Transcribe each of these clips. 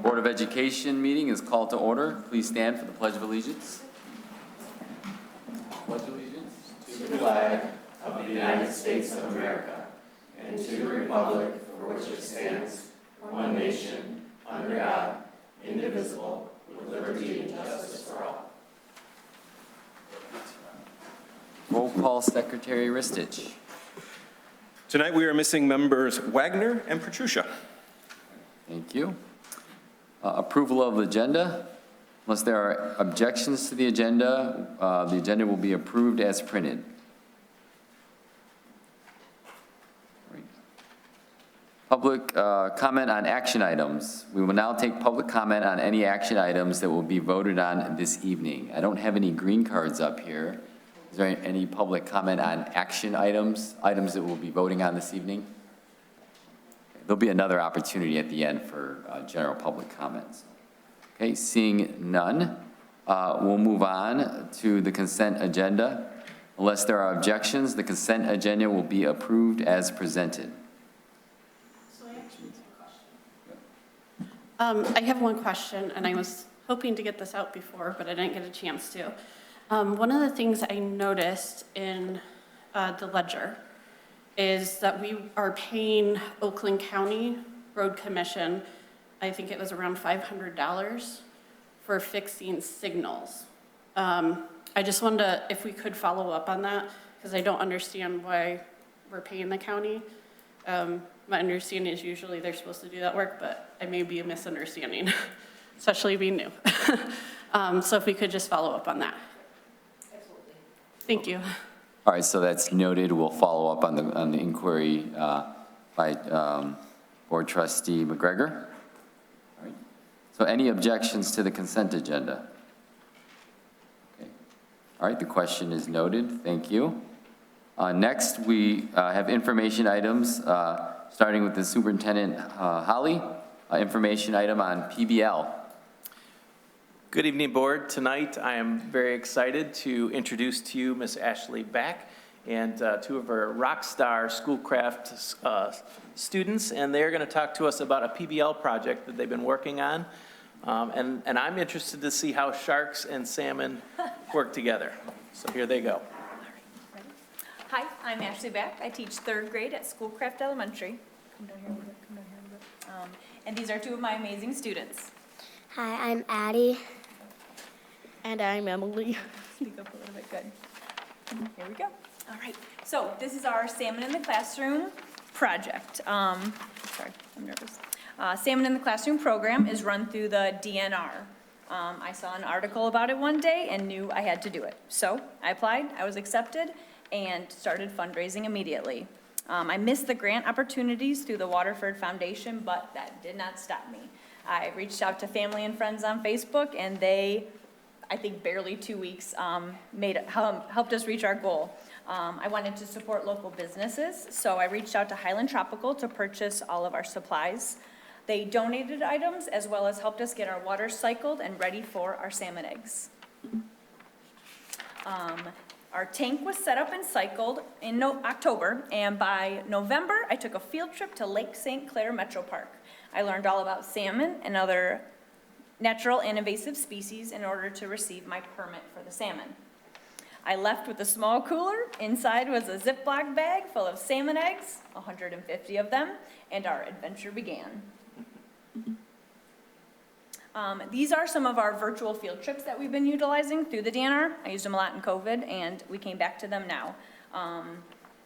Board of Education meeting is called to order. Please stand for the Pledge of Allegiance. Pledge allegiance to the flag of the United States of America and to the republic for which it stands, one nation, under God, indivisible, with liberty and justice for all. Roll call, Secretary Ristich. Tonight we are missing members Wagner and Petrucia. Thank you. Approval of the agenda. Unless there are objections to the agenda will be approved as printed. Great. Public comment on action items. We will now take public comment on any action items that will be voted on this evening. I don't have any green cards up here. Is there any public comment on action items that we'll be voting on this evening? There'll be another opportunity at the end for general public comments. Okay, seeing none, we'll move on to the consent agenda. Unless there are objections, the consent agenda will be approved as presented. So I have one question, and I was hoping to get this out before, but I didn't get a chance to. One of the things I noticed in the ledger is that we are paying Oakland County Road Commission, I think it was around $500 for fixing signals. I just wanted to, if we could follow up on that, because I don't understand why we're paying the county. My understanding is usually they're supposed to do that work, but I may be a misunderstanding, especially being new. So if we could just follow up on that. Absolutely. Thank you. All right, so that's noted. We'll follow up on the inquiry by Board Trustee McGregor. All right. So any objections to the consent agenda? Okay. All right, the question is noted. Thank you. Next, we have information items, starting with the Superintendent Holly, information item on PBL. Good evening, Board. Tonight, I am very excited to introduce to you Ms. Ashley Back and two of her rock star Schoolcraft students, and they're going to talk to us about a PBL project that they've been working on, and I'm interested to see how sharks and salmon work together. So here they go. All right, ready? Hi, I'm Ashley Back. I teach 3rd grade at Schoolcraft Elementary. Come down here a little bit, come down here a little bit. And these are two of my amazing students. Hi, I'm Addie. And I'm Emily. Speak up a little bit, good. Here we go. All right, so this is our Salmon in the Classroom project. Sorry, I'm nervous. Salmon in the Classroom program is run through the DNR. I saw an article about it one day and knew I had to do it. So I applied, I was accepted, and started fundraising immediately. I missed the grant opportunities through the Waterford Foundation, but that did not stop me. I reached out to family and friends on Facebook, and they, I think barely 2 weeks, helped us reach our goal. I wanted to support local businesses, so I reached out to Highland Tropical to purchase all of our supplies. They donated items as well as helped us get our water cycled and ready for our salmon eggs. Our tank was set up and cycled in October, and by November, I took a field trip to Lake St. Clair Metro Park. I learned all about salmon and other natural and invasive species in order to receive my permit for the salmon. I left with a small cooler. Inside was a Ziploc bag full of salmon eggs, 150 of them, and our adventure began. These are some of our virtual field trips that we've been utilizing through the DNR. I used them a lot in COVID, and we came back to them now.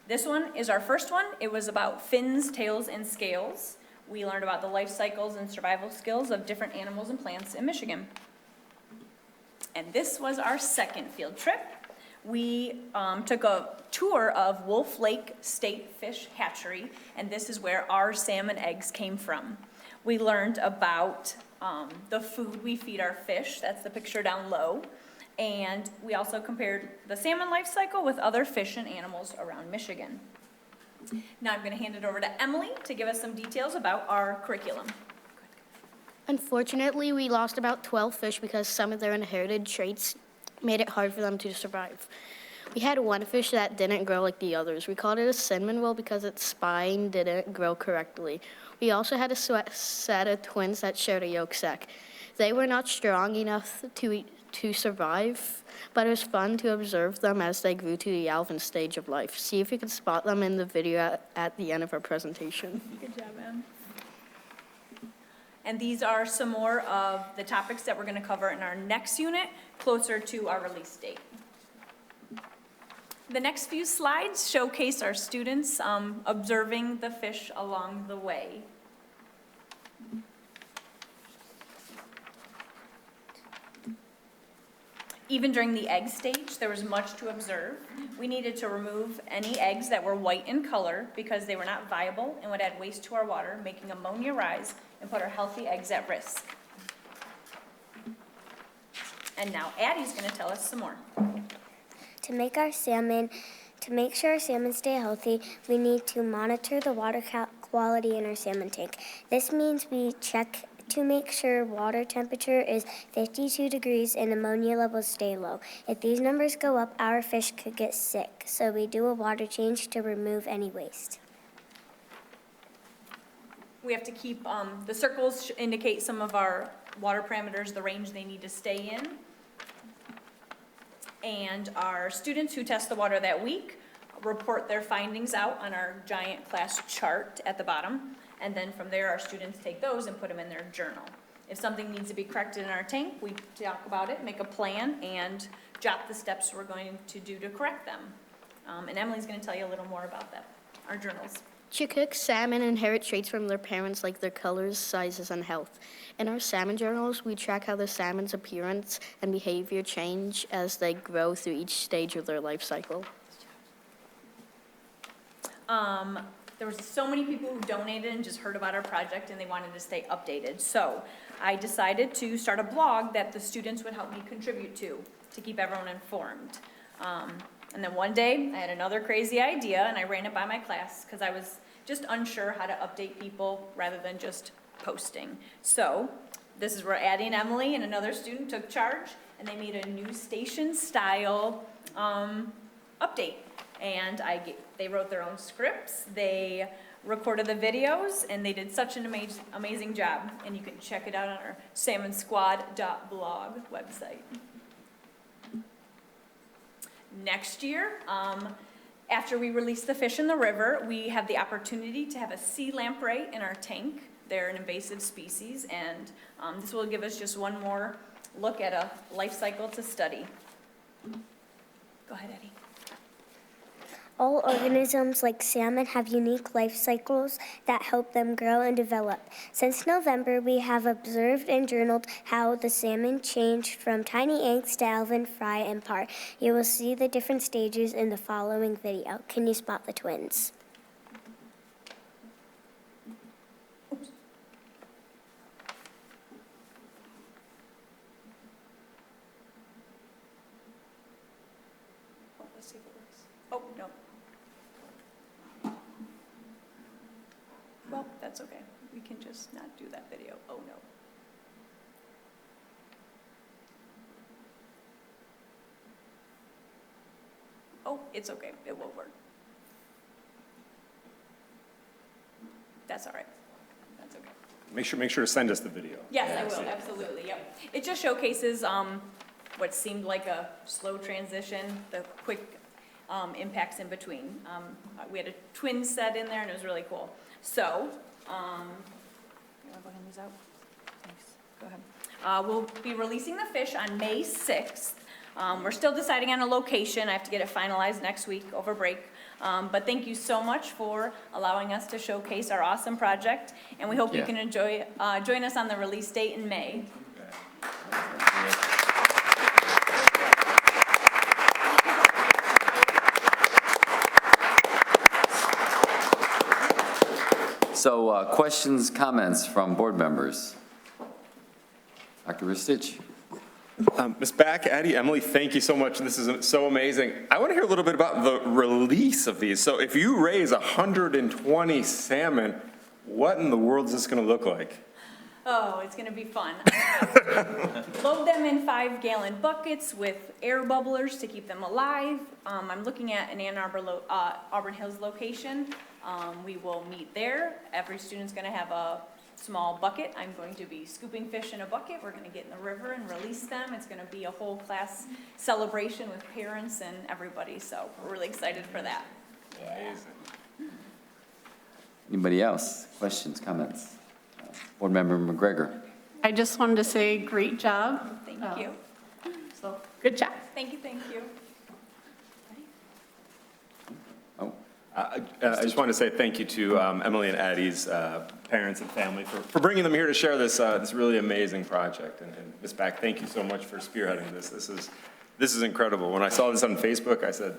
This one is our first one. It was about fins, tails, and scales. We learned about the life cycles and survival skills of different animals and plants in Michigan. And this was our second field trip. We took a tour of Wolf Lake State Fish Hatchery, and this is where our salmon eggs came from. We learned about the food we feed our fish, that's the picture down low, and we also compared the salmon life cycle with other fish and animals around Michigan. Now I'm going to hand it over to Emily to give us some details about our curriculum. Unfortunately, we lost about 12 fish because some of their inherited traits made it hard for them to survive. We had one fish that didn't grow like the others. We called it a cinnamon roll because its spine didn't grow correctly. We also had a set of twins that shared a yolk sac. They were not strong enough to survive, but it was fun to observe them as they grew to the alpha stage of life. See if you can spot them in the video at the end of our presentation. Good job, Em. And these are some more of the topics that we're going to cover in our next unit, closer to our release date. The next few slides showcase our students observing the fish along the way. Even during the egg stage, there was much to observe. We needed to remove any eggs that were white in color because they were not viable and would add waste to our water, making ammonia rise and put our healthy eggs at risk. And now Addie's going to tell us some more. To make sure our salmon stay healthy, we need to monitor the water quality in our salmon tank. This means we check to make sure water temperature is 52 degrees and ammonia levels stay low. If these numbers go up, our fish could get sick, so we do a water change to remove any waste. We have to keep, the circles indicate some of our water parameters, the range they need to stay in. And our students who test the water that week report their findings out on our giant class chart at the bottom. And then from there, our students take those and put them in their journal. If something needs to be corrected in our tank, we talk about it, make a plan, and jot the steps we're going to do to correct them. And Emily's going to tell you a little more about that, our journals. Chinook salmon inherit traits from their parents like their colors, sizes, and health. In our salmon journals, we track how the salmon's appearance and behavior change as they grow through each stage of their life cycle. There was so many people who donated and just heard about our project and they wanted to stay updated. So I decided to start a blog that the students would help me contribute to keep everyone informed. And then one day I had another crazy idea and I ran it by my class because I was just unsure how to update people rather than just posting. So this is where Addie and Emily and another student took charge and they made a news station style update. And they wrote their own scripts, they recorded the videos, and they did such an amazing job. And you can check it out on our salmonsquad.blog website. Next year, after we release the fish in the river, we have the opportunity to have a sea lamprey in our tank. They're an invasive species, and this will give us just one more look at a life cycle to study. Go ahead, Eddie. All organisms like salmon have unique life cycles that help them grow and develop. Since November, we have observed and journaled how the salmon changed from tiny eggs to alvin, fry, and par. You will see the different stages in the following video. Can you spot the twins? Oh, no. Well, that's okay. We can just not do that video. Oh, no. Oh, it's okay. It will work. That's all right. That's okay. Make sure to send us the video. Yes, I will, absolutely, yep. It just showcases what seemed like a slow transition, the quick impacts in between. We had a twin set in there, and it was really cool. So, you want to go hand these out? Thanks, go ahead. We'll be releasing the fish on May 6th. We're still deciding on a location. I have to get it finalized next week over break. But thank you so much for allowing us to showcase our awesome project, and we hope you can join us on the release date in May. So questions, comments from board members? Dr. Ristich? Ms. Back, Addie, Emily, thank you so much. This is so amazing. I want to hear a little bit about the release of these. So if you raise 120 salmon, what in the world is this going to look like? Oh, it's gonna be fun. Load them in 5-gallon buckets with air bubblers to keep them alive. I'm looking at an Ann Arbor, Auburn Hills location. We will meet there. Every student's gonna have a small bucket. I'm going to be scooping fish in a bucket. We're gonna get in the river and release them. It's gonna be a whole class celebration with parents and everybody, so we're really excited for that. Amazing. Anybody else? Questions, comments? Board Member McGregor? I just wanted to say, great job. Thank you. So, good job. Thank you, thank you. Oh, I just want to say thank you to Emily and Addie's parents and family for bringing them here to share this really amazing project. And Ms. Back, thank you so much for spearheading this. This is incredible. When I saw this on Facebook, I said,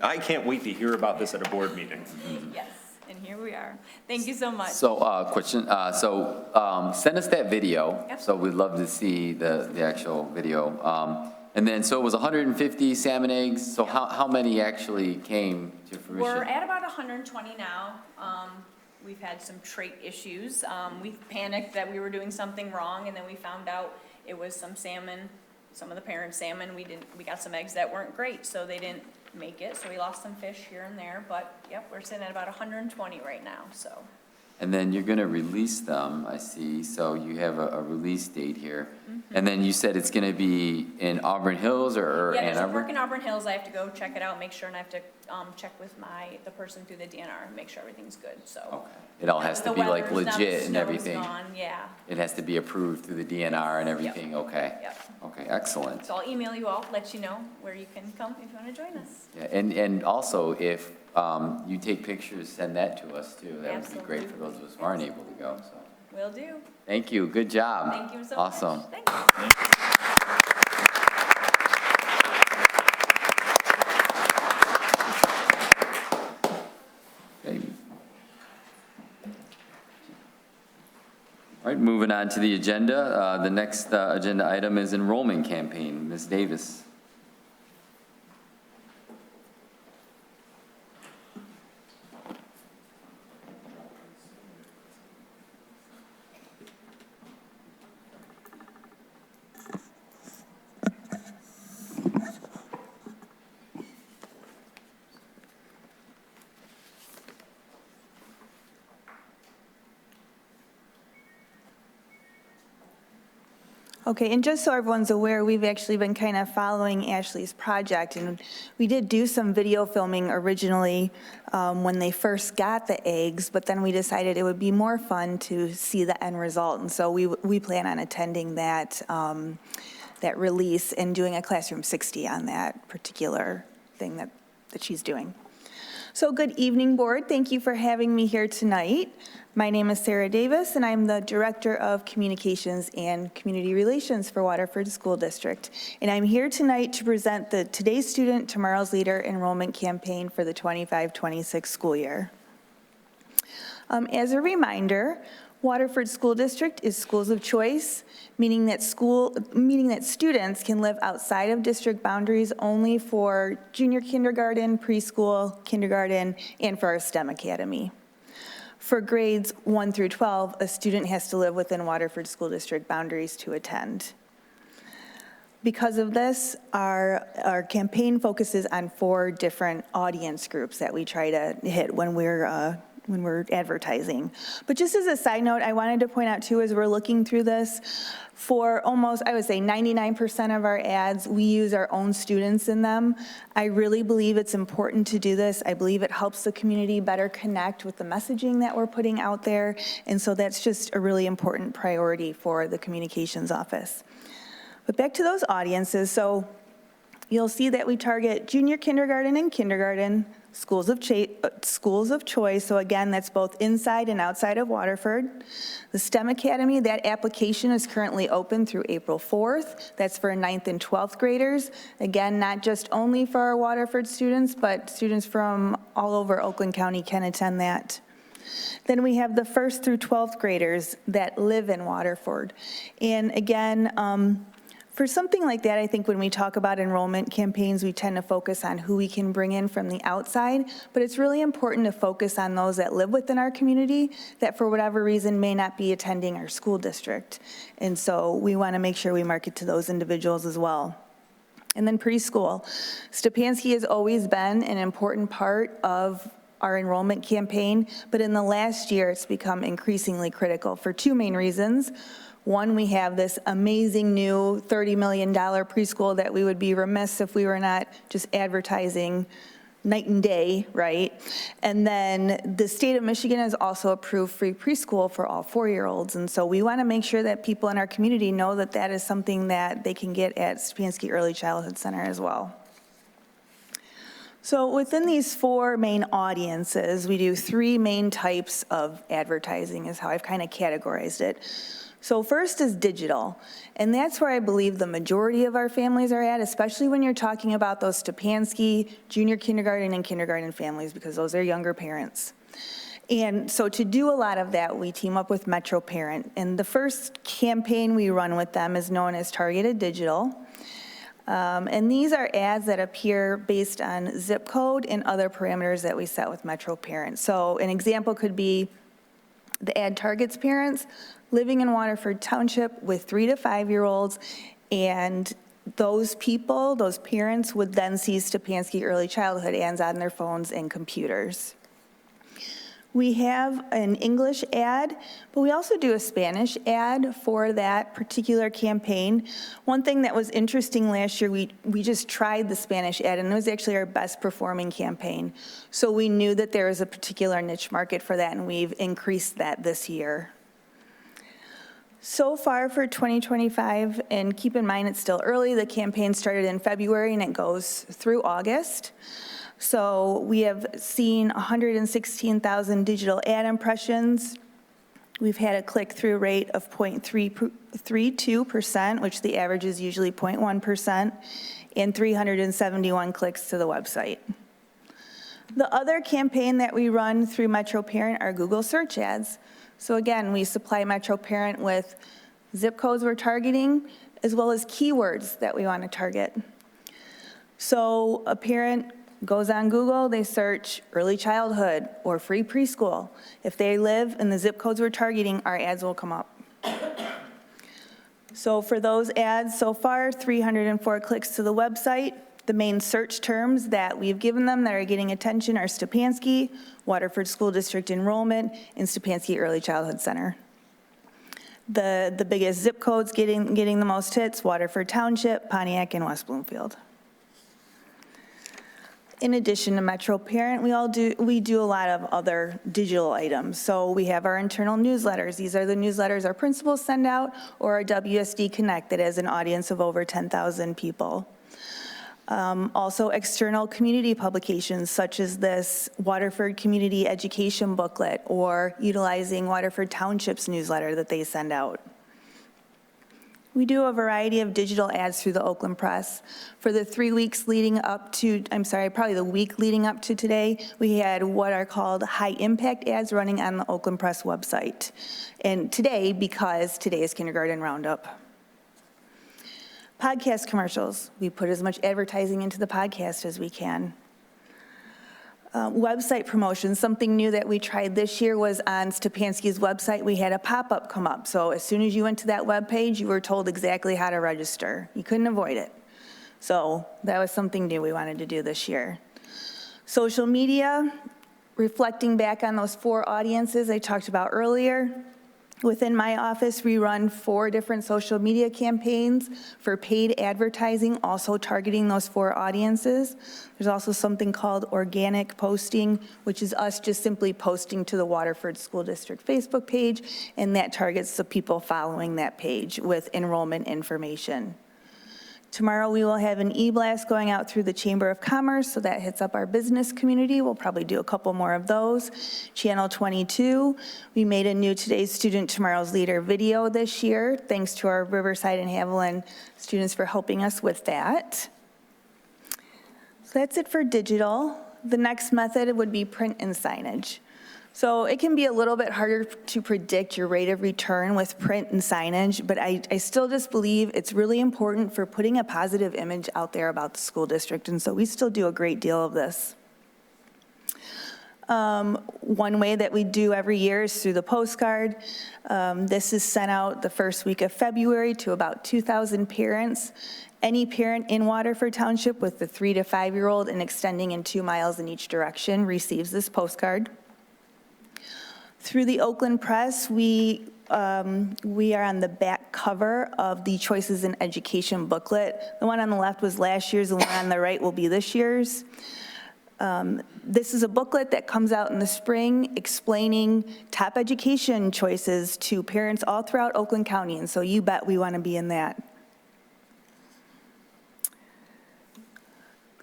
I can't wait to hear about this at a board meeting. Yes, and here we are. Thank you so much. so question, send us that video. So we'd love to see the actual video. And then, so it was 150 salmon eggs. So how many actually came to fruition? We're at about 120 now. We've had some trait issues. We panicked that we were doing something wrong, and then we found out it was some salmon, some of the parent salmon. We got some eggs that weren't great, so they didn't make it. So we lost some fish here and there, but yep, we're sitting at about 120 right now, so. And then you're going to release them, I see. So you have a release date here. And then you said it's going to be in Auburn Hills or Yeah, Ann there's a Arbor? park in Auburn Hills. I have to go check it out, make sure, and I have to check with the person through the DNR, make sure everything's good, so. Okay. It all has to be like The weather's done, the legit and snow's everything. gone, yeah. It has to be approved through the DNR and everything, okay? Yep. Okay, excellent. So I'll email you all, let you know where you can come if you want to join us. Yeah, and also, if you take pictures, send that to us too. That would be great for those of us who aren't able to go, so. Will do. Thank you, good job. Thank you so much. Awesome. Thank you. Okay. All right, moving on to the agenda. The next agenda item is enrollment campaign. Ms. Davis. Okay, and just so everyone's aware, we've actually been kind of following Ashley's project, and we did do some video filming originally when they first got the eggs, but then we decided it would be more fun to see the end result, and so we plan on attending that release and doing a Classroom 60 on that particular thing that she's doing. So good evening, board. Thank you for having me here tonight. My name is Sarah Davis, and I'm the Director of Communications and Community Relations for Waterford School District. And I'm here tonight to present the Today's Student, Tomorrow's Leader enrollment campaign for the 25-26 school year. As a reminder, Waterford School District is schools of choice, meaning that students can live outside of district boundaries only for junior kindergarten, preschool, kindergarten, and for our STEM Academy. For grades 1 through 12, a student has to live within Waterford School District boundaries to attend. Because of this, our campaign focuses on 4 different audience groups that we try to hit when we're advertising. But just as a side note, I wanted to point out too, as we're looking through this, for almost, I would say 99% of our ads, we use our own students in them. I really believe it's important to do this. I believe it helps the community better connect with the messaging that we're putting out there. And so that's just a really important priority for the communications office. But back to those audiences, so you'll see that we target junior kindergarten and kindergarten, schools of choice, so again, that's both inside and outside of Waterford. The STEM Academy, that application is currently open through April 4th. That's for 9th and 12th graders. Again, not just only for our Waterford students, but students from all over Oakland County can attend that. Then we have the 1st through 12th graders that live in Waterford. And again, for something like that, I think when we talk about enrollment campaigns, we tend to focus on who we can bring in from the outside, but it's really important to focus on those that live within our community that for whatever reason may not be attending our school district. And so we want to make sure we market to those individuals as well. And then preschool. Stepanski has always been an important part of our enrollment campaign, but in the last year, it's become increasingly critical for 2 main reasons. One, we have this amazing new $30 million preschool that we would be remiss if we were not just advertising night and day, right? And then the state of Michigan has also approved free preschool for all 4-year-olds. And so we want to make sure that people in our community know that that is something that they can get at Stepanski Early Childhood Center as well. So within these 4 main audiences, we do 3 main types of advertising is how I've kind of categorized it. So first is digital, and that's where I believe the majority of our families are at, especially when you're talking about those Stepanski junior kindergarten and kindergarten families, because those are younger parents. And so to do a lot of that, we team up with Metro Parent, and the first campaign we run with them is known as Targeted Digital. And these are ads that appear based on zip code and other parameters that we set with Metro Parent. So an example could be the ad targets parents living in Waterford Township with 3 to 5-year-olds, and those people, those parents would then see Stepanski Early Childhood ads on their phones and computers. We have an English ad, but we also do a Spanish ad for that particular campaign. One thing that was interesting last year, we just tried the Spanish ad, and it was actually our best performing campaign. So we knew that there was a particular niche market for that, and we've increased that this year. So far for 2025, and keep in mind it's still early, the campaign started in February and it goes through August. So we have seen 116,000 digital ad impressions. We've had a click-through rate of 0.32%, which the average is usually 0.1%, and 371 clicks to the website. The other campaign that we run through Metro Parent are Google search ads. So again, we supply Metro Parent with zip codes we're targeting, as well as keywords that we want to target. So a parent goes on Google, they search early childhood or free preschool. If they live in the zip codes we're targeting, our ads will come up. So for those ads so far, 304 clicks to the website. The main search terms that we've given them that are getting attention are Stepanski, Waterford School District enrollment, and Stepanski Early Childhood Center. The biggest zip codes getting the most hits, Waterford Township, Pontiac, and West Bloomfield. In addition to Metro Parent, we do a lot of other digital items. So we have our internal newsletters. These are the newsletters our principals send out, or our WSD Connect that has an audience of over 10,000 people. Also external community publications such as this Waterford Community Education booklet or utilizing Waterford Township's newsletter that they send out. We do a variety of digital ads through the Oakland Press. For the 3 weeks leading up to, probably the week leading up to today, we had what are called high-impact ads running on the Oakland Press website. And today, because today is Kindergarten Roundup. Podcast commercials. We put as much advertising into the podcast as we can. Website promotion, something new that we tried this year was on Stepanski's website, we had a pop-up come up. So as soon as you went to that webpage, you were told exactly how to register. You couldn't avoid it. So that was something new we wanted to do this year. Social media, reflecting back on those 4 audiences I talked about earlier. Within my office, we run 4 different social media campaigns for paid advertising, also targeting those 4 audiences. There's also something called organic posting, which is us just simply posting to the Waterford School District Facebook page, and that targets the people following that page with enrollment information. Tomorrow, we will have an e-blast going out through the Chamber of Commerce, so that hits up our business community. We'll probably do a couple more of those. Channel 22, we made a new Today's Student, Tomorrow's Leader video this year, thanks to our Riverside and Haviland students for helping us with that. So that's it for digital. The next method would be print and signage. So it can be a little bit harder to predict your rate of return with print and signage, but I still just believe it's really important for putting a positive image out there about the school district, and so we still do a great deal of this. One way that we do every year is through the postcard. This is sent out the first week of February to about 2,000 parents. Any parent in Waterford Township with the 3 to 5-year-old and extending in 2 miles in each direction receives this postcard. Through the Oakland Press, we are on the back cover of the Choices in Education booklet. The one on the left was last year's, the one on the right will be this year's. This is a booklet that comes out in the spring explaining top education choices to parents all throughout Oakland County, and so you bet we want to be in that.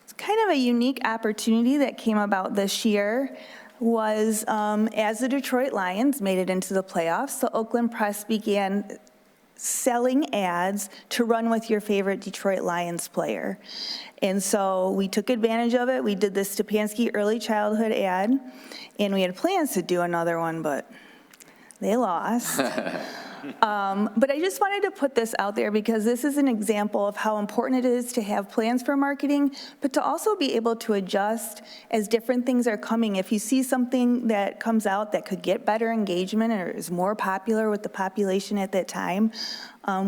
It's kind of a unique opportunity that came about this year. Was as the Detroit Lions made it into the playoffs, the Oakland Press began selling ads to run with your favorite Detroit Lions player. And so we took advantage of it. We did the Stepanski early childhood ad, and we had plans to do another one, but they lost. But I just wanted to put this out there because this is an example of how important it is to have plans for marketing, but to also be able to adjust as different things are coming. If you see something that comes out that could get better engagement or is more popular with the population at that time,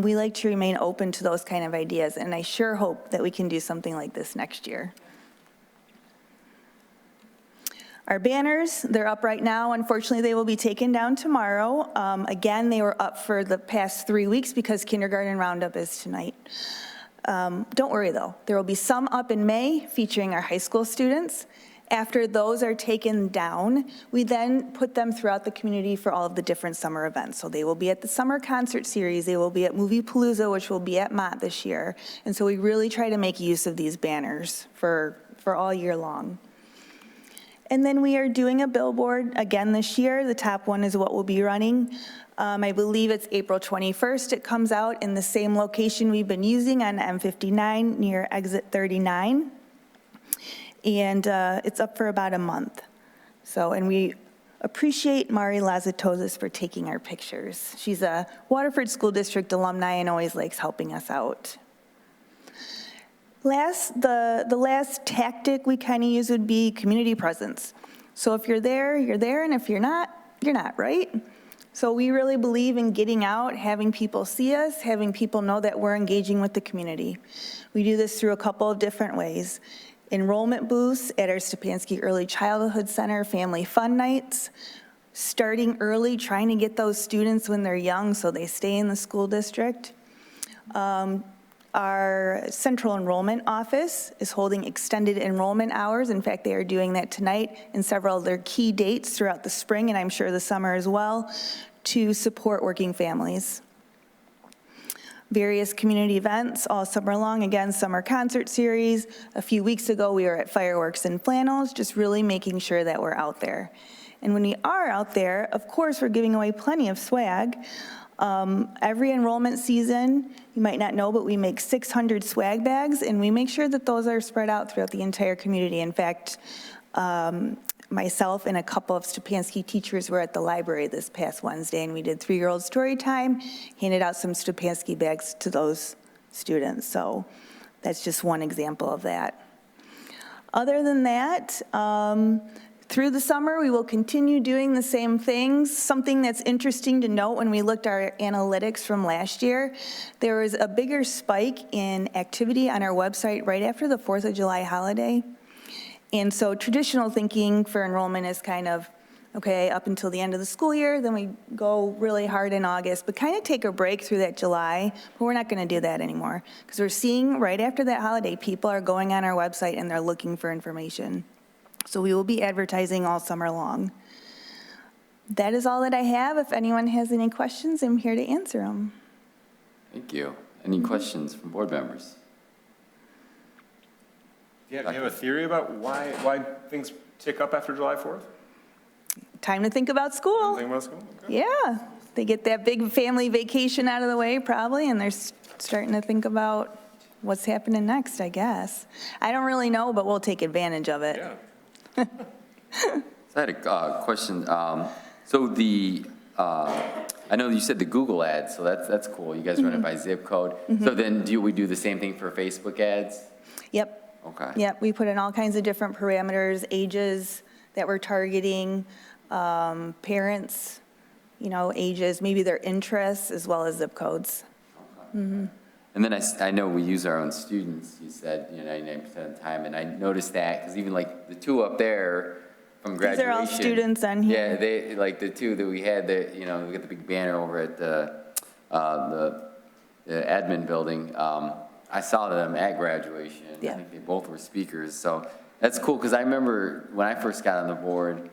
we like to remain open to those kind of ideas, and I sure hope that we can do something like this next year. Our banners, they're up right now. Unfortunately, they will be taken down tomorrow. Again, they were up for the past 3 weeks because Kindergarten Roundup is tonight. Don't worry though, there will be some up in May featuring our high school students. After those are taken down, we then put them throughout the community for all of the different summer events. So they will be at the summer concert series, they will be at Movie Palooza, which will be at Mott this year. And so we really try to make use of these banners for all year long. And then we are doing a billboard again this year. The top one is what we'll be running. I believe it's April 21st. It comes out in the same location we've been using on M59 near exit 39. And it's up for about a month. So, and we appreciate Mari Lazatozis for taking our pictures. She's a Waterford School District alumni and always likes helping us out. The last tactic we kind of use would be community presence. So if you're there, and if you're not, right? So we really believe in getting out, having people see us, having people know that we're engaging with the community. We do this through a couple of different ways. Enrollment booths at our Stepanski Early Childhood Center, family fun nights, starting early, trying to get those students when they're young so they stay in the school district. Our central enrollment office is holding extended enrollment hours. In fact, they are doing that tonight and several of their key dates throughout the spring, and I'm sure the summer as well, to support working families. Various community events all summer long. Again, summer concert series. A few weeks ago, we were at Fireworks and Flannels, just really making sure that we're out there. And when we are out there, of course, we're giving away plenty of swag. Every enrollment season, you might not know, but we make 600 swag bags, and we make sure that those are spread out throughout the entire community. In fact, myself and a couple of Stepanski teachers were at the library this past Wednesday, and we did 3-year-old story time, handed out some Stepanski bags to those students. So that's just one example of that. Other than that, through the summer, we will continue doing the same things. Something that's interesting to note when we looked at our analytics from last year, there was a bigger spike in activity on our website right after the 4th of July holiday. And so traditional thinking for enrollment is kind of, okay, up until the end of the school year, then we go really hard in August, but kind of take a break through that July, but we're not going to do that anymore. Because we're seeing right after that holiday, people are going on our website and they're looking for information. So we will be advertising all summer long. That is all that I have. If anyone has any questions, I'm here to answer them. Thank you. Any questions from board members? Do you have a theory about why things tick up after July 4th? Time to think about school. Think about school? Okay. Yeah, they get that big family vacation out of the way probably, and they're starting to think about what's happening next, I guess. I don't really know, but we'll take advantage of it. Yeah. So I had a question. I know you said the Google ads, so that's cool. You guys run it by zip code. So then do we do the same thing for Facebook ads? Yep. Okay. Yep, we put in all kinds of different parameters, ages that we're targeting, parents, ages, maybe their interests, as well as zip codes. And then I know we use our own students, you said, 99% of the time, and I noticed that, because even like the two up there from graduation. These are all students on here. Yeah, they, like the two that we had, that, we got the big banner over at the admin building. I saw them at graduation. Yeah. I think they both were speakers, so that's cool, because I remember when I first got on the board,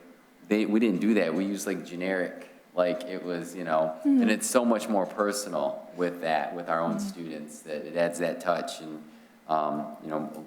we didn't do that. We used like generic, like it was, and it's so much more personal with that, with our own students, that it adds that touch and,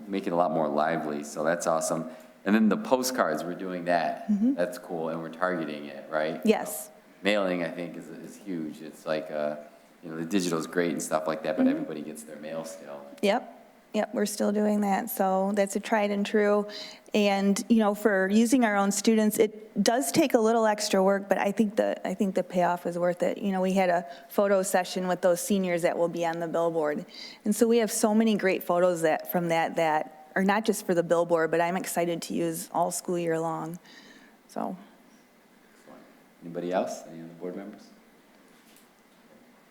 make it a lot more lively, so that's awesome. And then the postcards, we're doing that. That's cool, and we're targeting it, right? Yes. So mailing, I think, is huge. It's like, the digital is great and stuff like that, but everybody gets their mail still. Yep, we're still doing that, so that's a tried and true. And, for using our own students, it does take a little extra work, but I think the payoff is worth it. We had a photo session with those seniors that will be on the billboard. And so we have so many great photos from that are not just for the billboard, but I'm excited to use all school year long, so. Anybody else? Any other board members?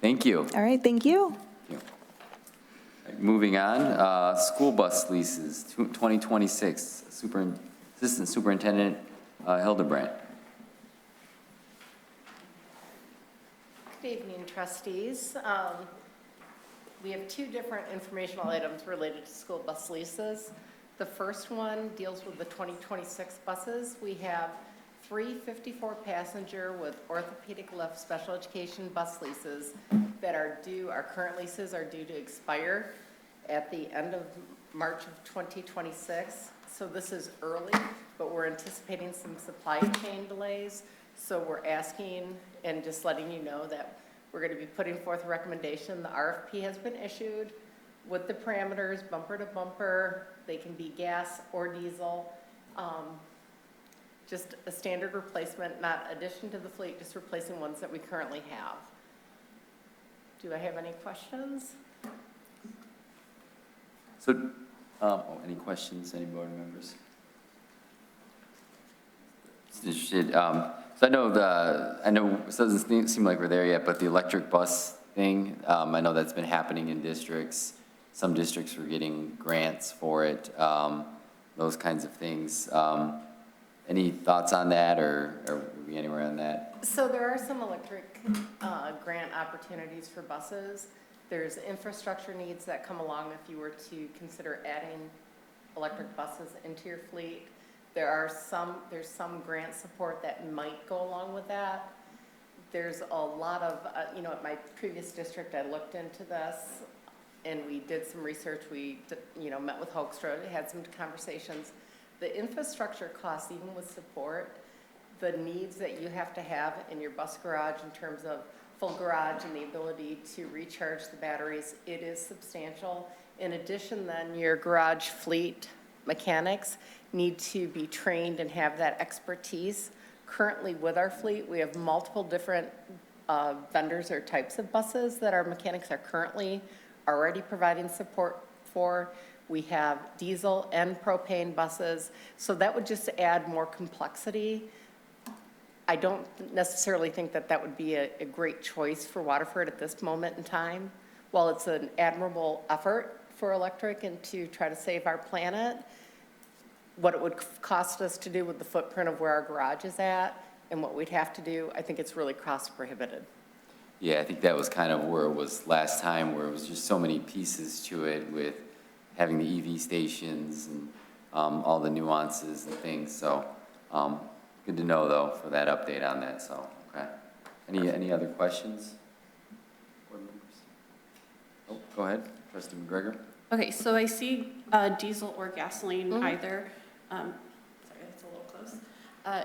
Thank you. All right, thank you. Moving on, school bus leases, 2026, Assistant Superintendent Hildebrandt. Good evening, trustees. We have two different informational items related to school bus leases. The first one deals with the 2026 buses. We have 3 54-passenger with orthopedic lift special education bus leases that are due, our current leases are due to expire at the end of March of 2026. So this is early, but we're anticipating some supply chain delays. So we're asking and just letting you know that we're going to be putting forth a recommendation. The RFP has been issued with the parameters, bumper to bumper. They can be gas or diesel. Just a standard replacement, not addition to the fleet, just replacing ones that we currently have. Do I have any questions? So, any questions, any board members? Interested. So I know it doesn't seem like we're there yet, but the electric bus thing, I know that's been happening in districts. Some districts are getting grants for it, those kinds of things. Any thoughts on that, or are we anywhere on that? So there are some electric grant opportunities for buses. There's infrastructure needs that come along if you were to consider adding electric buses into your fleet. There's some grant support that might go along with that. There's a lot of, at my previous district, I looked into this and we did some research. We, met with Hoekstra, had some conversations. The infrastructure costs, even with support, the needs that you have to have in your bus garage in terms of full garage and the ability to recharge the batteries, it is substantial. In addition, then, your garage fleet mechanics need to be trained and have that expertise. Currently, with our fleet, we have multiple different vendors or types of buses that our mechanics are currently already providing support for. We have diesel and propane buses, so that would just add more complexity. I don't necessarily think that that would be a great choice for Waterford at this moment in time. While it's an admirable effort for electric and to try to save our planet, what it would cost us to do with the footprint of where our garage is at and what we'd have to do, I think it's really cost prohibitive. Yeah, I think that was kind of where it was last time, where it was just so many pieces to it with having the EV stations and all the nuances and things. So good to know, though, for that update on that. So, okay. Any other questions? Board members? Oh, go ahead, Trustee McGregor. Okay, so I see diesel or gasoline either. Sorry, that's a little close.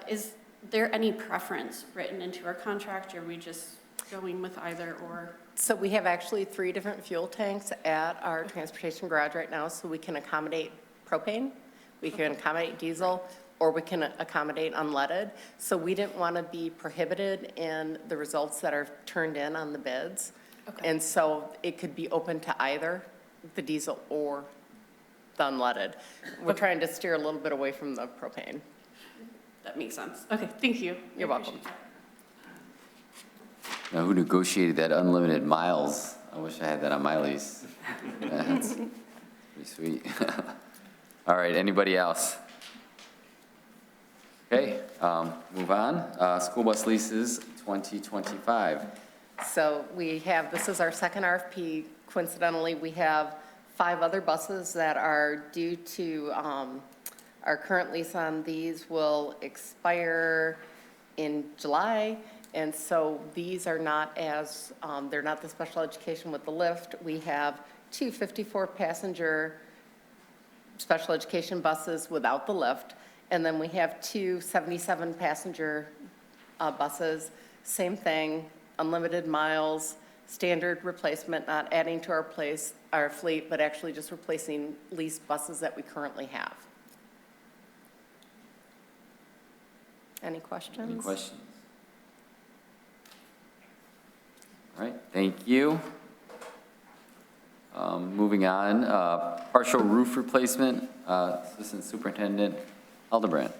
Is there any preference written into our contract, or are we just going with either or? So we have actually 3 different fuel tanks at our transportation garage right now, so we can accommodate propane, we can accommodate diesel, or we can accommodate unleaded. So we didn't want to be prohibited in the results that are turned in on the bids. Okay. And so it could be open to either the diesel or the unleaded. We're trying to steer a little bit away from the propane. That makes sense. Okay, thank you. You're welcome. Now, who negotiated that unlimited miles? I wish I had that on my lease. That's pretty sweet. All right, anybody else? Okay, move on. School bus leases 2025. So we have, this is our second RFP. Coincidentally, we have 5 other buses that are due to, our current lease on these will expire in July. And so these are not as, they're not the special education with the lift. We have 2 54-passenger special education buses without the lift. And then we have 2 77-passenger buses, same thing, unlimited miles, standard replacement, not adding to our fleet, but actually just replacing leased buses that we currently have. Any questions? Any questions? All right, thank you. Moving on, partial roof replacement, Assistant Superintendent Hildebrand.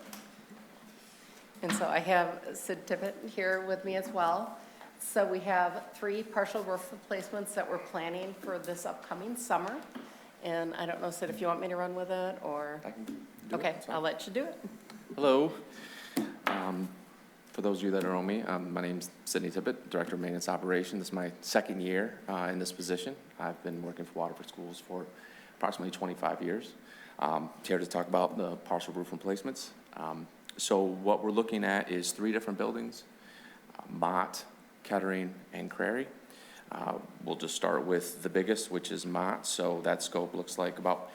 And so I have Sid Tippett here with me as well. So we have 3 partial roof replacements that we're planning for this upcoming summer. And I don't know, Sid, if you want me to run with it or? I can do it. Okay, I'll let you do it. Hello. For those of you that don't know me, my name's Sidney Tippett, Director of Maintenance Operations. This is my 2nd year in this position. I've been working for Waterford Schools for approximately 25 years. Here to talk about the partial roof replacements. So what we're looking at is 3 different buildings, Mott, Kettering, and Crary. We'll just start with the biggest, which is Mott. So that scope looks like about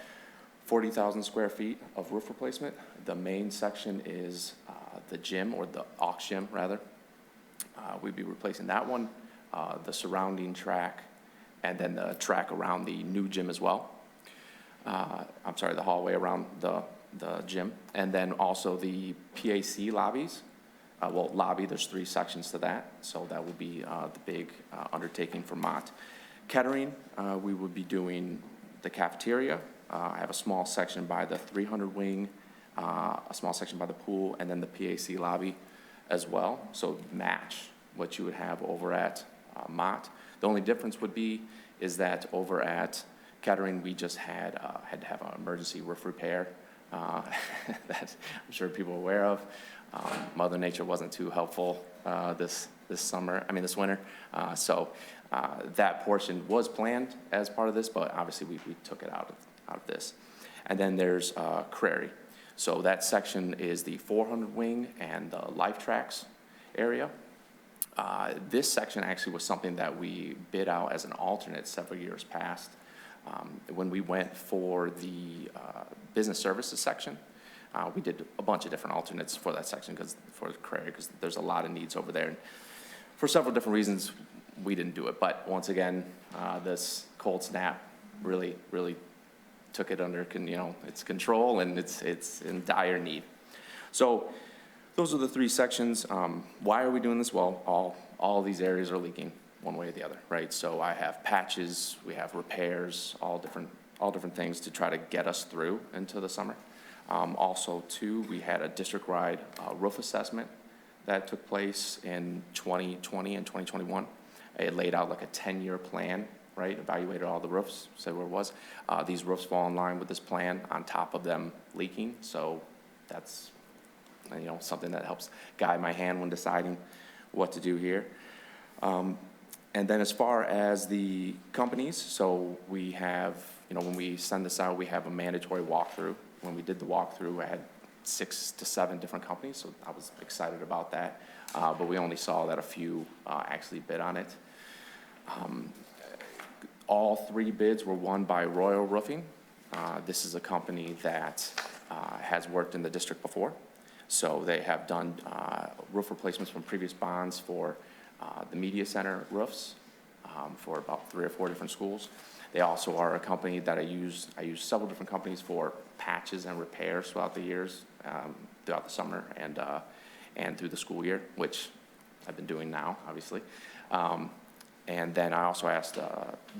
40,000 square feet of roof replacement. The main section is the gym, or the aux gym, rather. We'd be replacing that one, the surrounding track, and then the track around the new gym as well. I'm sorry, the hallway around the gym. And then also the PAC lobbies. Lobby, there's 3 sections to that, so that will be the big undertaking for Mott. Kettering, we would be doing the cafeteria. I have a small section by the 300 wing, a small section by the pool, and then the PAC lobby as well. So match what you would have over at Mott. The only difference would be is that over at Kettering, we just had to have an emergency roof repair that I'm sure people are aware of. Mother Nature wasn't too helpful this winter. So that portion was planned as part of this, but obviously we took it out of this. And then there's Crary. So that section is the 400 wing and the life tracks area. This section actually was something that we bid out as an alternate several years past. When we went for the business services section, We did a bunch of different alternates for that section for Craig, because there's a lot of needs over there. And for several different reasons, we didn't do it. But once again, this cold snap really took it under, its control, and it's in dire need. So those are the three sections. Why are we doing this? Well, all these areas are leaking one way or the other, right? So I have patches, we have repairs, all different things to try to get us through into the summer. Also, too, we had a district-wide roof assessment that took place in 2020 and 2021. It laid out like a 10-year plan, right? Evaluated all the roofs, said where it was. These roofs fall in line with this plan on top of them leaking, so that's something that helps guide my hand when deciding what to do here. And then as far as the companies, so we have, when we send this out, we have a mandatory walkthrough. When we did the walkthrough, I had 6 to 7 different companies, so I was excited about that. But we only saw that a few actually bid on it. All 3 bids were won by Royal Roofing. This is a company that has worked in the district before. So they have done roof replacements from previous bonds for the media center roofs for about 3 or 4 different schools. They also are a company that I use several different companies for patches and repairs throughout the years, throughout the summer and through the school year, which I've been doing now, obviously. And then I also asked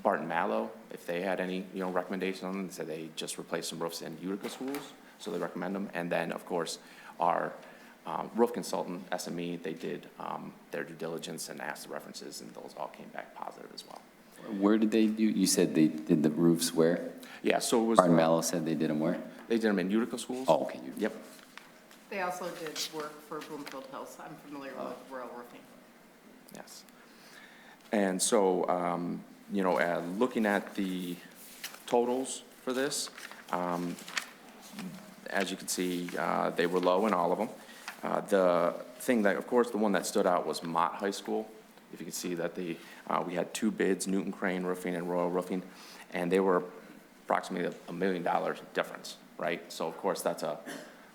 Barton Mallow if they had any recommendations on them. They said they just replaced some roofs in Utica schools, so they recommend them. And then, of course, our roof consultant, SME, they did their due diligence and asked the references, and those all came back positive as well. Where did they do, you said they did the roofs where? Yeah, so it was. Barton Mallow said they did them where? They did them in Utica schools. Oh, okay. Yep. They also did work for Bloomfield Hills. I'm familiar with Royal Roofing. Yes. And so, looking at the totals for this, as you can see, they were low in all of them. The thing that, of course, the one that stood out was Mott High School. If you can see that we had 2 bids, Newton Crane Roofing and Royal Roofing, and they were approximately $1 million difference, right? So, of course, it's a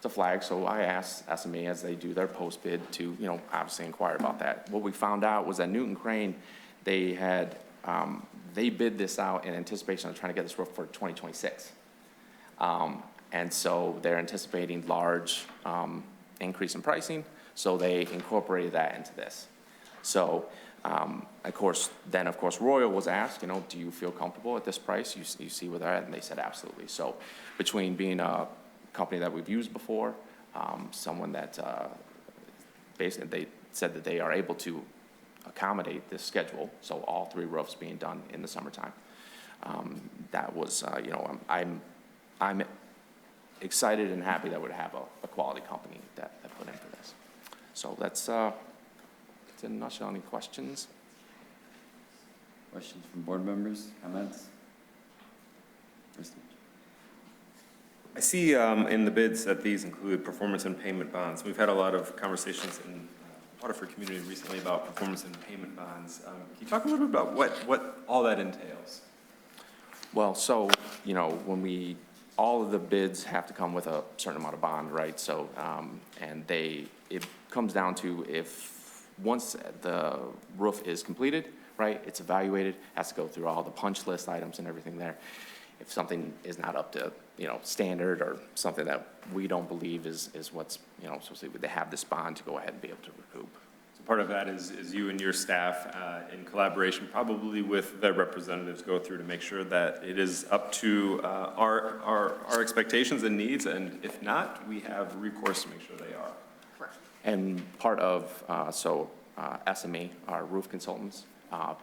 flag. So I asked SME as they do their post bid to, obviously inquire about that. What we found out was that Newton Crane, they bid this out in anticipation of trying to get this roof for 2026. And so they're anticipating large increase in pricing, so they incorporated that into this. So, of course, Royal was asked, do you feel comfortable at this price? You see where they're at, and they said absolutely. So between being a company that we've used before, someone that basically they said that they are able to accommodate this schedule, so all 3 roofs being done in the summertime. That was, I'm excited and happy that we'd have a quality company that put in for this. So that's in a nutshell. Any questions? Questions from board members, comments? I see in the bids that these include performance and payment bonds. We've had a lot of conversations in Waterford community recently about performance and payment bonds. Can you talk a little bit about what all that entails? Well, so, all of the bids have to come with a certain amount of bond, right? So, and it comes down to once the roof is completed, right, it's evaluated, has to go through all the punch list items and everything there. If something is not up to, standard or something that we don't believe is what's, supposed to be, they have this bond to go ahead and be able to recoup. So part of that is you and your staff in collaboration, probably with the representatives, go through to make sure that it is up to our expectations and needs, and if not, we have recourse to make sure they are. Correct. And part of, SME, our roof consultants,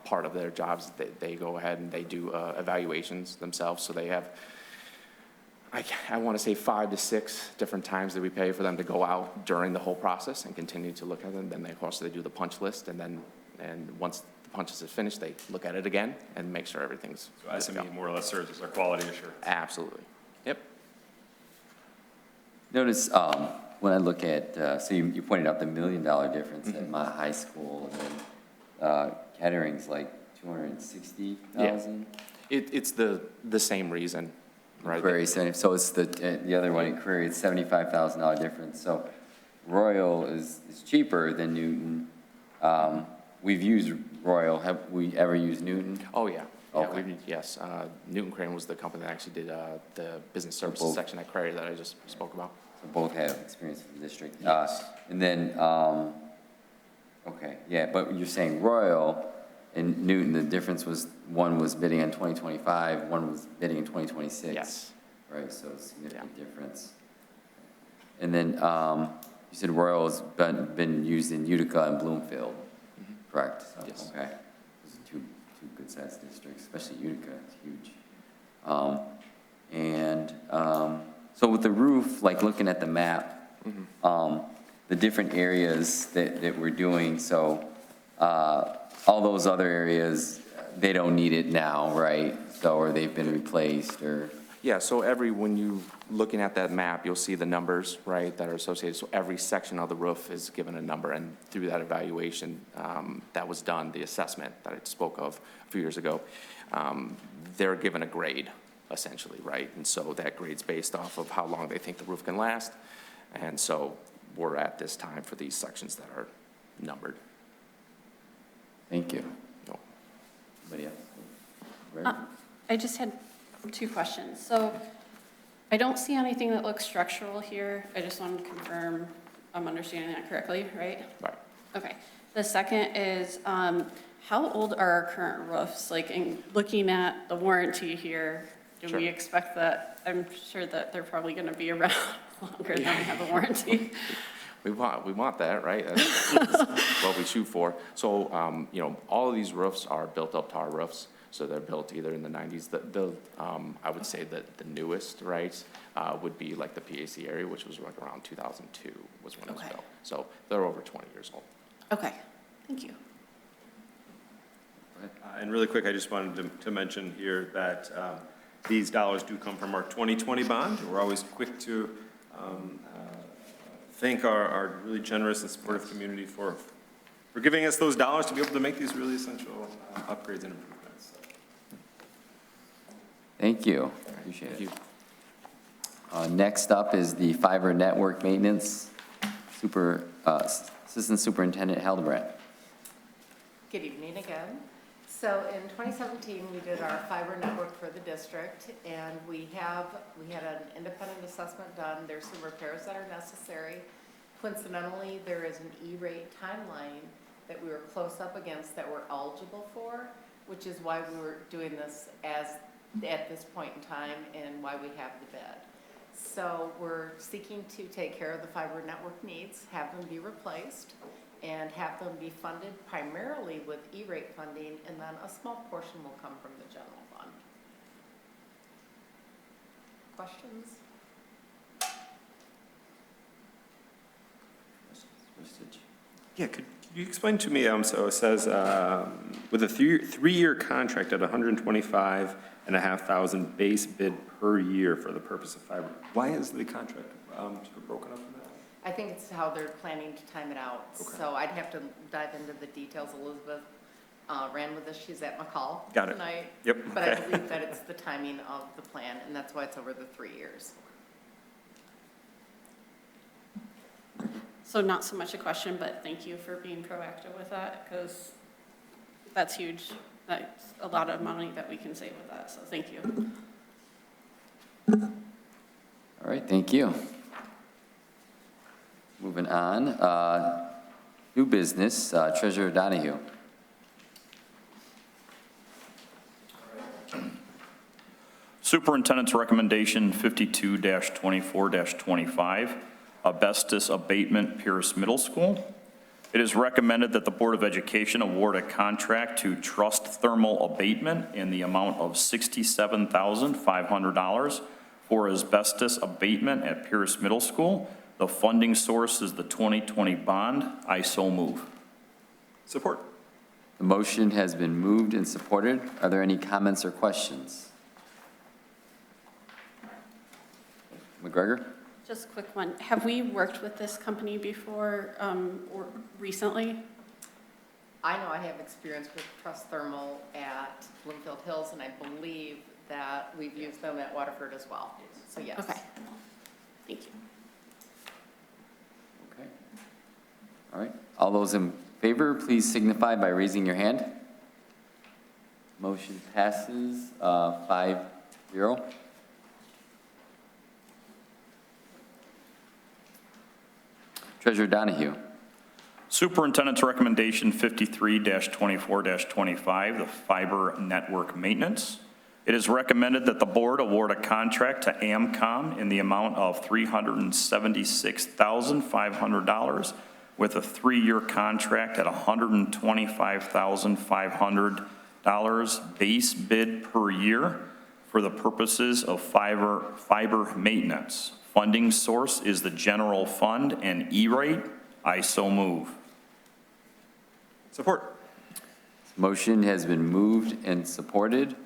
part of their jobs, they go ahead and they do evaluations themselves. So they have, I want to say 5 to 6 different times that we pay for them to go out during the whole process and continue to look at them. Then, of course, they do the punch list, and once the punches is finished, they look at it again and make sure everything's So SME more or less serves as our quality assurance. Absolutely. Yep. Notice when I look at, so you pointed out the $1 million difference at Mott High School, and then Kettering's like 260,000. It's the same reason. right? Query, so it's the other one in Query, it's $75,000 difference. So Royal is cheaper than Newton. We've used Royal. Have we ever used Newton? Oh, yeah. Yeah, Okay. yes. Newton Crane was the company that actually did the business services both. section at Crary that I just spoke about. So both have experience in the district. Yes. And then, okay, yeah, but you're saying Royal and Newton, the difference was one was bidding on 2025, one was bidding in 2026. Yes. Right, so it's a significant difference. And then you said Royal has been used in Utica and Bloomfield, correct? So, Yes. Okay, those are two good-sized districts, especially Utica, it's huge. So with the roof, like looking at the map, the different areas that we're doing, so all those other areas, they don't need it now, right? So, or they've been replaced, or? Yeah, so when you looking at that map, you'll see the numbers, right, that are associated. So every section of the roof is given a number, and through that evaluation that was done, the assessment that I spoke of a few years ago, they're given a grade, essentially, right? And so that grade's based off of how long they think the roof can last. And so we're at this time for these sections that are numbered. Thank you. No. Anybody else? Right? I just had 2 questions. So I don't see anything that looks structural here. I just wanted to confirm I'm understanding that correctly, right? Right. Okay. The second is, how old are our current roofs? Like, in looking at the warranty here, do Sure. we expect that, I'm sure that they're probably going to be around longer than we have a warranty. We want that, right? That's what we shoot for. So, all of these roofs are built up to our roofs. So they're built either in the 90s. I would say that the newest, right, would be like the PAC area, which was like around 2002 was when it was Okay. built. So they're over 20 years old. Okay, thank you. And really quick, I just wanted to mention here that these dollars do come from our 2020 bond. We're always quick to thank our really generous and supportive community for giving us those dollars to be able to make these really essential upgrades and improvements. So. Thank you, appreciate it. Next up is the fiber network maintenance, Assistant Superintendent Hildebrandt. Good evening again. So in 2017, we did our fiber network for the district, and we had an independent assessment done. There's some repairs that are necessary. Coincidentally, there is an E-rate timeline that we were close up against that we're eligible for, which is why we were doing this at this point in time and why we have the bid. So we're seeking to take care of the fiber network needs, have them be replaced, and have them be funded primarily with E-rate funding, and then a small portion will come from the general fund. Questions? Yeah, could you explain to me, so it says, with a three-year contract at $125,500 base bid per year for the purpose of fiber, why is the contract sort of broken up in that? I think it's how they're planning to time it out. Okay. So I'd have to dive into the details. Elizabeth ran with this. She's at McCall Got it. tonight. Yep. But I Okay. believe that it's the timing of the plan, and that's why it's over the 3 years. So not so much a question, but thank you for being proactive with that, because that's huge. That's a lot of money that we can save with that, so thank you. All right, thank you. Moving on, new business, Treasurer Donahue. Superintendent's recommendation 52-24-25, asbestos abatement Pierce Middle School. It is recommended that the Board of Education award a contract to Trust Thermal Abatement in the amount of $67,500 for asbestos abatement at Pierce Middle School. The funding source is the 2020 bond. I so move. Support. The motion has been moved and supported. Are there any comments or questions? McGregor? Just a quick one. Have we worked with this company before or recently? I know I have experience with Trust Thermal at Bloomfield Hills, and I believe that we've used them at Waterford as well. So yes. Okay. Thank you. Okay. All right. All those in favor, please signify by raising your hand. Motion passes 5-0. Treasurer Donahue. Superintendent's recommendation 53-24-25, the fiber network maintenance. It is recommended that the board award a contract to AMCOM in the amount of $376,500 with a 3-year contract at $125,500 base bid per year for the purposes of fiber maintenance. Funding source is the general fund and E-rate. I so move. Support. Motion has been moved and supported.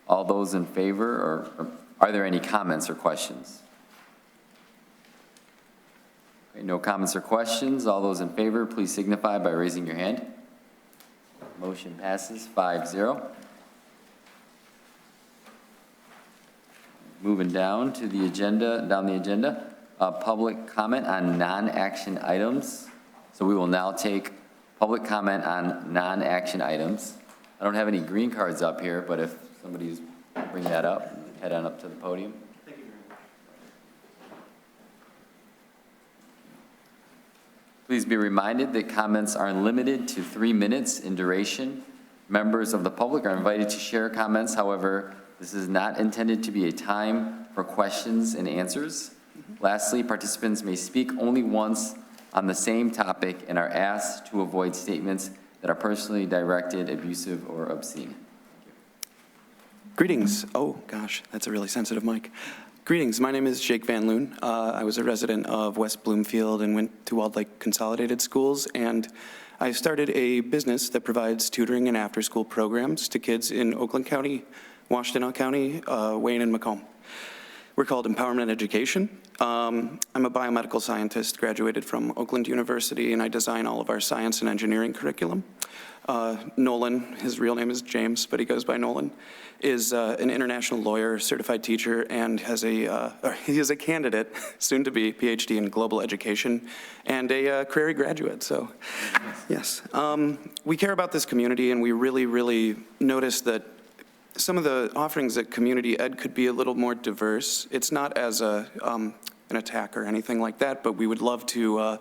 All those in favor, or are there any comments or questions? Okay, no comments or questions. All those in favor, please signify by raising your hand. Motion passes 5-0. Moving down the agenda, public comment on non-action items. So we will now take public comment on non-action items. I don't have any green cards up here, but if somebody's bring that up, head on up to the podium. Thank you very much. Please be reminded that comments are limited to 3 minutes in duration. Members of the public are invited to share comments. However, this is not intended to be a time for questions and answers. Lastly, participants may speak only once on the same topic and are asked to avoid statements that are personally directed, abusive, or obscene. Greetings. Oh, gosh, that's a really sensitive mic. Greetings. My name is Jake Van Loon. I was a resident of West Bloomfield and went to Walled Lake Consolidated Schools, and I started a business that provides tutoring and after-school programs to kids in Oakland County, Washtenaw County, Wayne, and Macomb. We're called Empowerment Education. I'm a biomedical scientist, graduated from Oakland University, and I design all of our science and engineering curriculum. Nolan, his real name is James, but he goes by Nolan, is an international lawyer, certified teacher, and he is a candidate, soon to be, PhD in global education, and a Crary graduate, so yes. We care about this community, and we really, really notice that some of the offerings at community ed could be a little more diverse. It's not as an attack or anything like that, but we would love to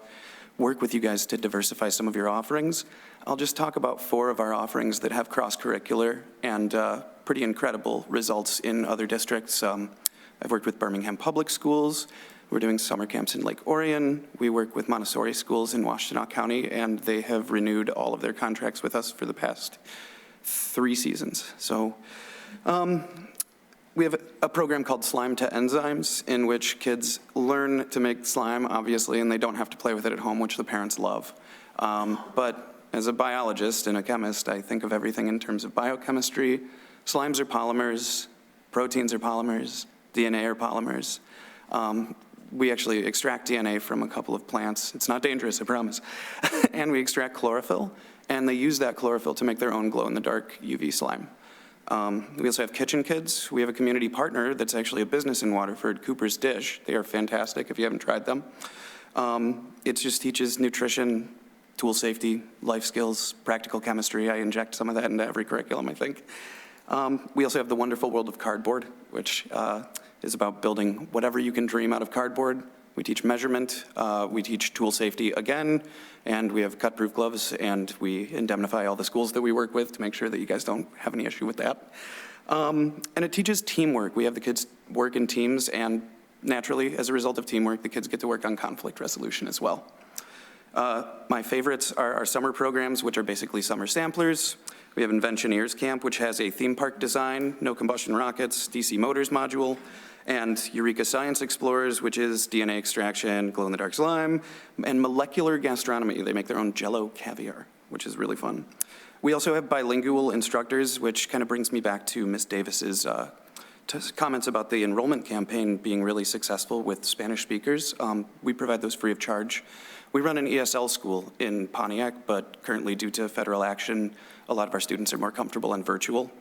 work with you guys to diversify some of your offerings. I'll just talk about 4 of our offerings that have cross-curricular and pretty incredible results in other districts. I've worked with Birmingham Public Schools. We're doing summer camps in Lake Orion. We work with Montessori schools in Washtenaw County, and they have renewed all of their contracts with us for the past 3 seasons. So we have a program called Slime to Enzymes, in which kids learn to make slime, obviously, and they don't have to play with it at home, which the parents love. But as a biologist and a chemist, I think of everything in terms of biochemistry. Slimes are polymers, proteins are polymers, DNA are polymers. We actually extract DNA from a couple of plants. It's not dangerous, I promise. And we extract chlorophyll, and they use that chlorophyll to make their own glow-in-the-dark UV slime. We also have Kitchen Kids. We have a community partner that's actually a business in Waterford, Cooper's Dish. They are fantastic if you haven't tried them. It just teaches nutrition, tool safety, life skills, practical chemistry. I inject some of that into every curriculum, I think. We also have the wonderful world of cardboard, which is about building whatever you can dream out of cardboard. We teach measurement, we teach tool safety again, and we have cut-proof gloves, and we indemnify all the schools that we work with to make sure that you guys don't have any issue with that. And it teaches teamwork. We have the kids work in teams, and naturally, as a result of teamwork, the kids get to work on conflict resolution as well. My favorites are our summer programs, which are basically summer samplers. We have Inventioneers Camp, which has a theme park design, no combustion rockets, DC motors module, and Eureka Science Explorers, which is DNA extraction, glow-in-the-dark slime, and molecular gastronomy. They make their own Jell-O caviar, which is really fun. We also have bilingual instructors, which kind of brings me back to Ms. Davis's comments about the enrollment campaign being really successful with Spanish speakers. We provide those free of charge. We run an ESL school in Pontiac, but currently due to federal action, a lot of our students are more comfortable on virtual.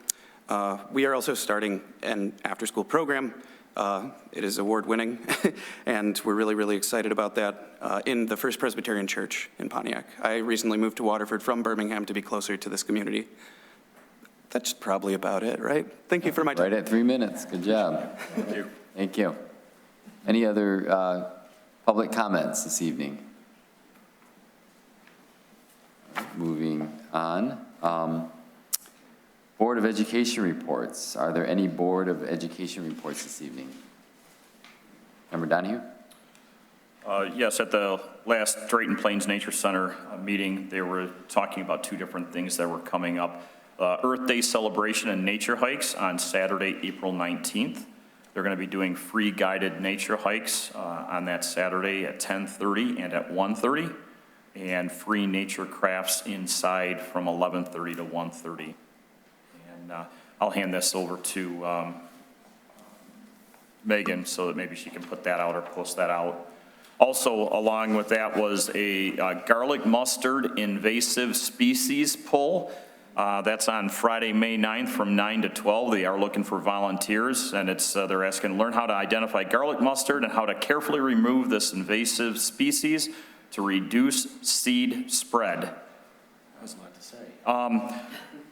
We are also starting an after-school program. It is award-winning, and we're really, really excited about that in the First Presbyterian Church in Pontiac. I recently moved to Waterford from Birmingham to be closer to this community. That's probably about it, right? Thank you for my time. Right at 3 minutes. Good job. Thank you. Thank you. Any other public comments this evening? Moving on. Board of Education reports. Are there any Board of Education reports this evening? Member Donahue? Yes, at the last Drayton Plains Nature Center meeting, they were talking about two different things that were coming up. Earth Day celebration and nature hikes on Saturday, April 19th. They're going to be doing free guided nature hikes on that Saturday at 10:30 and at 1:30, and free nature crafts inside from 11:30 to 1:30. And I'll hand this over to Megan so that maybe she can put that out or post that out. Also, along with that was a garlic mustard invasive species pull. That's on Friday, May 9th from 9 to 12. They are looking for volunteers, and they're asking to learn how to identify garlic mustard and how to carefully remove this invasive species to reduce seed spread. That was a lot to say.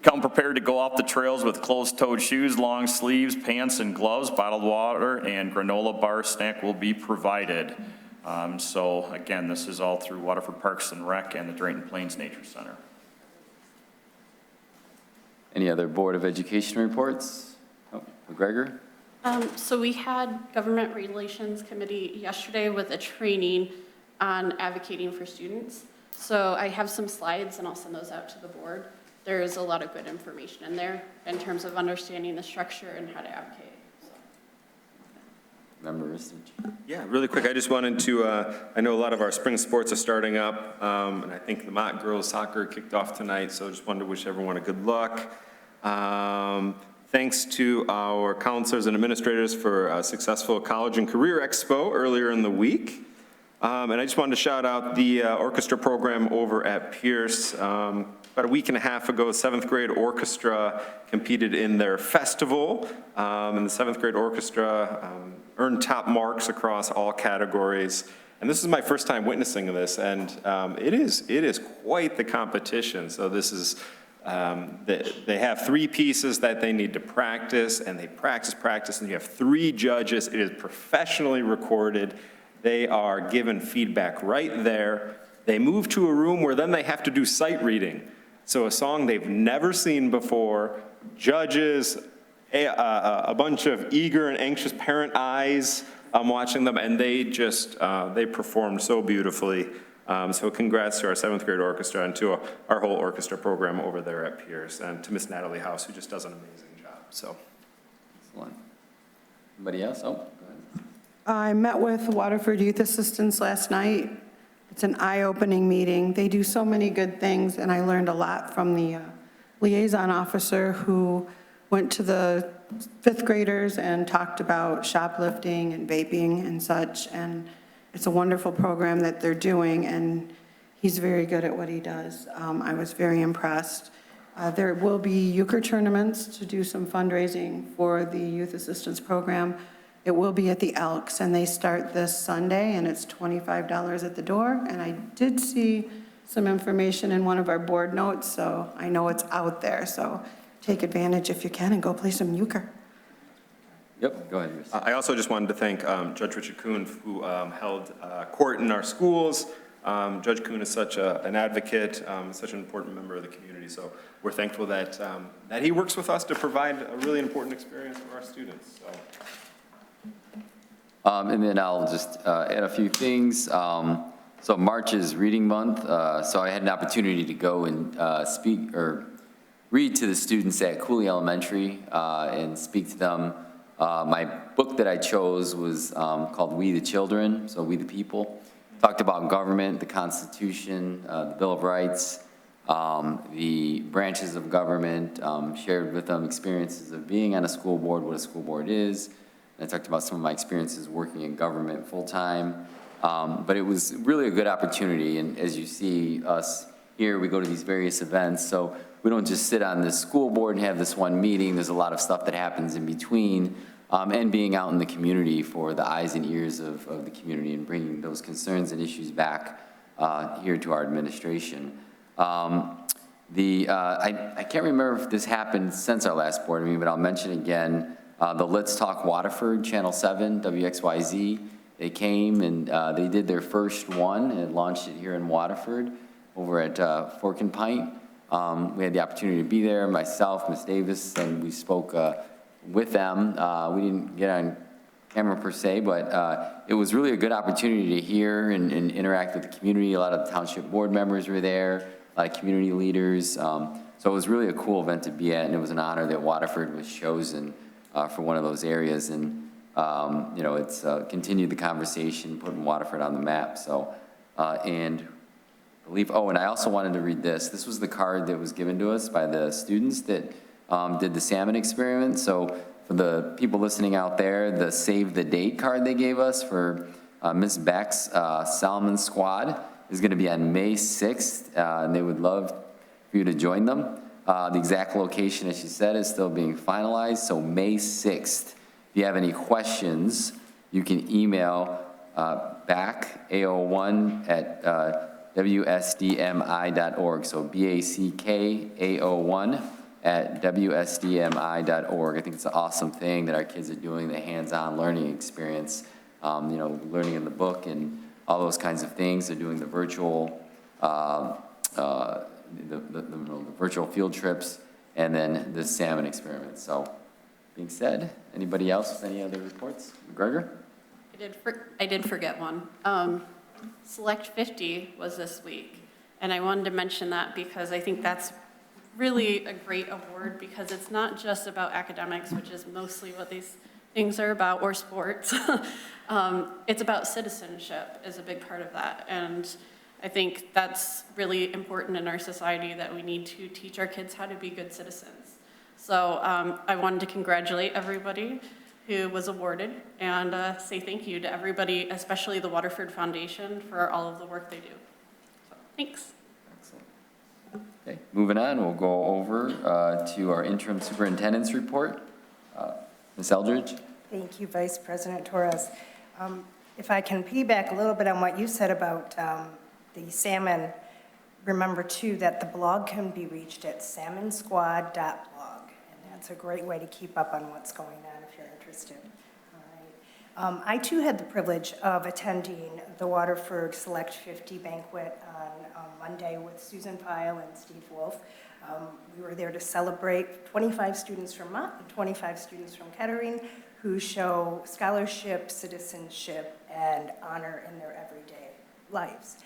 Come prepared to go off the trails with closed-toed shoes, long sleeves, pants, and gloves. Bottled water and granola bar snack will be provided. So again, this is all through Waterford Parks and Rec and the Drayton Plains Nature Center. Any other Board of Education reports? Oh, McGregor? So we had Government Relations Committee yesterday with a training on advocating for students. So I have some slides and I'll send those out to the board. There is a lot of good information in there in terms of understanding the structure and how to advocate. Member Ristich? Yeah, really quick, I just wanted to, I know a lot of our spring sports are starting up, and I think the Mott girls soccer kicked off tonight, so just wanted to wish everyone a good luck. Thanks to our counselors and administrators for a successful College and Career Expo earlier in the week. And I just wanted to shout out the orchestra program over at Pierce. About a week and a half ago, 7th grade orchestra competed in their festival, and the 7th grade orchestra earned top marks across all categories. And this is my first time witnessing this, and it is quite the competition. So this is, they have 3 pieces that they need to practice, and they practice, and you have 3 judges. It is professionally recorded. They are given feedback right there. They move to a room where then they have to do sight reading. So a song they've never seen before, judges, a bunch of eager and anxious parent eyes watching them, and they just, they performed so beautifully. So congrats to our 7th grade orchestra and to our whole orchestra program over there at Pierce, and to Miss Natalie House, who just does an amazing job. So. Excellent. Anybody else? Oh, go ahead. I met with Waterford Youth Assistants last night. It's an eye-opening meeting. They do so many good things, and I learned a lot from the liaison officer who went to the 5th graders and talked about shoplifting and vaping and such, and it's a wonderful program that they're doing, and he's very good at what he does. I was very impressed. There will be euchre tournaments to do some fundraising for the Youth Assistance Program. It will be at the Elks, and they start this Sunday, and it's $25 at the door. And I did see some information in one of our board notes, so I know it's out there. So take advantage if you can and go play some euchre. Yep, go ahead. I also just wanted to thank Judge Richard Kuhn, who held court in our schools. Judge Kuhn is such an advocate, such an important member of the community. So we're thankful that, that he works with us to provide a really important experience for our students. So. And then I'll just add a few things. So March is reading month, so I had an opportunity to go and speak or read to the students at Cooley Elementary and speak to them. My book that I chose was called We the Children, so We the People. Talked about government, the Constitution, the Bill of Rights, the branches of government, shared with them experiences of being on a school board, what a school board is. I talked about some of my experiences working in government full-time, but it was really a good opportunity, and as you see us, here, we go to these various events, so we don't just sit on this school board and have this one meeting. There's a lot of stuff that happens in between, and being out in the community for the eyes and ears of the community and bringing those concerns and issues back here to our administration. I can't remember if this happened since our last board meeting, but I'll mention again, the Let's Talk Waterford, Channel 7, WXYZ. They came and they did their first one and launched it here in Waterford over at Fork and Pint. We had the opportunity to be there, myself, Ms. Davis, and we spoke with them. We didn't get on camera per se, but it was really a good opportunity to hear and interact with the community. A lot of the township board members were there, a lot of community leaders. So it was really a cool event to be at, and it was an honor that Waterford was chosen for one of those areas. And you know, it's continued the conversation, putting Waterford on the map. So, and I believe, oh, and I also wanted to read this. This was the card that was given to us by the students that did the salmon experiment. So for the people listening out there, the save the date card they gave us for Ms. Beck's salmon squad is gonna be on May 6th, and they would love for you to join them. The exact location, as she said, is still being finalized, so May 6th. If you have any questions, you can email back, AO1 at WSDMI.org. So BACKAO1 at WSDMI.org. I think it's an awesome thing that our kids are doing, the hands-on learning experience, you know, learning in the book and all those kinds of things. They're doing the virtual, the virtual field trips, and then the salmon experiment. So, being said, anybody else with any other reports? McGregor? I did forget one. Select 50 was this week, and I wanted to mention that because I think that's really a great award, because it's not just about academics, which is mostly what these things are about, or sports. It's about citizenship is a big part of that, and I think that's really important in our society, that we need to teach our kids how to be good citizens. So I wanted to congratulate everybody who was awarded and say thank you to everybody, especially the Waterford Foundation, for all of the work they do. So, thanks. Excellent. Okay, moving on, we'll go over to our interim superintendent's report. Ms. Eldridge? Thank you, Vice President Torres. If I can piggyback a little bit on what you said about the salmon, remember too that the blog can be reached at salmonsquad.blog, and that's a great way to keep up on what's going on if you're interested. All right. I too had the privilege of attending the Waterford Select 50 banquet on Monday with Susan Pyle and Steve Wolf. We were there to celebrate 25 students from Mott and 25 students from Kettering who show scholarship, citizenship, and honor in their everyday lives.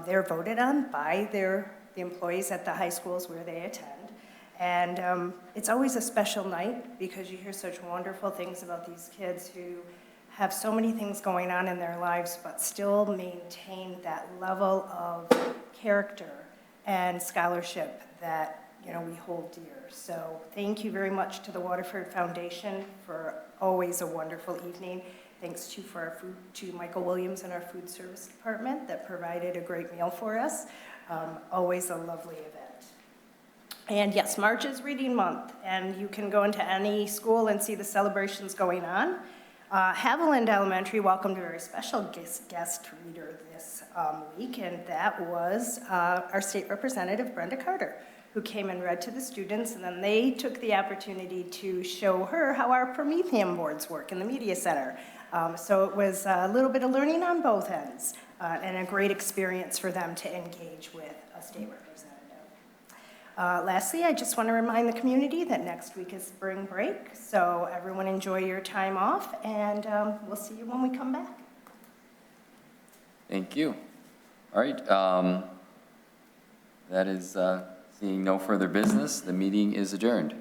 They're voted on by the employees at the high schools where they attend. And it's always a special night because you hear such wonderful things about these kids who have so many things going on in their lives, but still maintain that level of character and scholarship that, you know, we hold dear. So thank you very much to the Waterford Foundation for always a wonderful evening. Thanks to Michael Williams and our food service department that provided a great meal for us. Always a lovely event. And yes, March is reading month, and you can go into any school and see the celebrations going on. Haviland Elementary welcomed a very special guest reader this week, and that was our state representative, Brenda Carter, who came and read to the students, and then they took the opportunity to show her how our Promethean boards work in the media center. So it was a little bit of learning on both ends, and a great experience for them to engage with a state representative. Lastly, I just want to remind the community that next week is spring break, so everyone enjoy your time off, and we'll see you when we come back. Thank you. All right, that is seeing no further business. The meeting is adjourned.